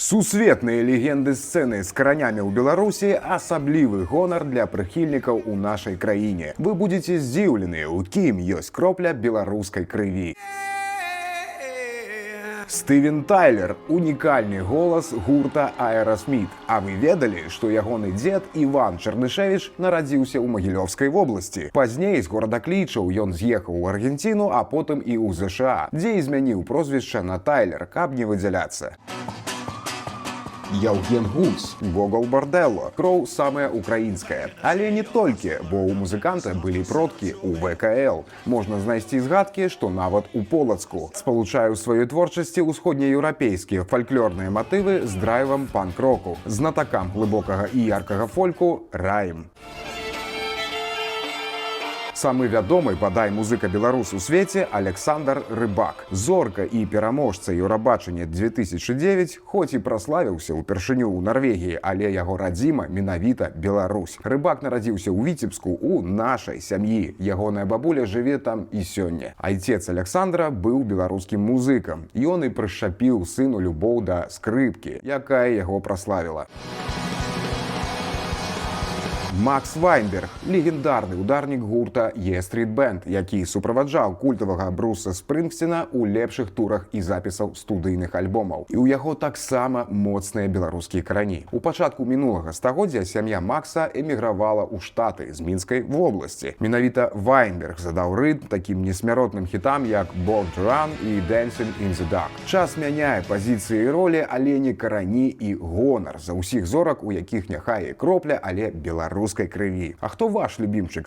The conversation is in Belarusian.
Сусветныя легенды сцэны з каранямі ў Беларусі асаблівы гонар для прыхільнікаў у нашай краіне. Вы будзеце здзіўлены, у кім ёсць кропля беларускай крыві. Стывен Тайлер – унікальны голас гурта Аэрасміт. А вы ведалі, што ягоны дзед Іван Чарнышевіч нарадзіўся ў Магілёўскай вобласці. Пазней з горада Клічаў ён з'ехаў у Аргенціну, а потым і ў ЗША, дзе і змяніў прозвішча на Тайлер, каб не выдзяляцца. Яўген Гуц, Гогол Барделло, кроў самая украінская. Але не толькі, бо ў музыканта былі продкі ў ВКЛ. Можна знайсці згадкі, што нават у Полацку. Спалучае ў сваёй творчасці ўсходнееўрапейскія фальклорныя матывы з драйвам панк-року, знатакам глыбокага і яркага фольку раім. Самы вядомы, бадай, музыка-беларус у свеце Александр Рыбак. Зорка і пераможца Еўрабачання 2009, хоць і праславіўся ўпершыню ў Нарвегіі, але яго радзіма менавіта Беларусь. Рыбак нарадзіўся ў Віцебску ў нашай сям'і. Ягоная бабуля жыве там і сёння. Айцец Александра быў беларускім музыкам. Ён і прышчапіў сыну любоў да скрыпкі, якая яго праславіла. Макс Вайнберг – легендарны ударнік гурта E-Street Band, які суправаджаў культавага Бруса Спрынгсціна ў лепшых турах і запісаў студыйных альбомаў. І ў яго таксама моцныя беларускія карані. У пачатку мінулага стагоддзя сям'я Макса эмігравала ў Штаты з Мінскай вобласці. Менавіта Вайнберг задаў рытм такім несмяротным хітам, як Born to Run і Dancing in the Dark. Час мяняе пазіцыі і ролі, але не карані і гонар за ўсіх зорак, у якіх няхай і кропля, але беларускай крыві. А хто ваш любімчык?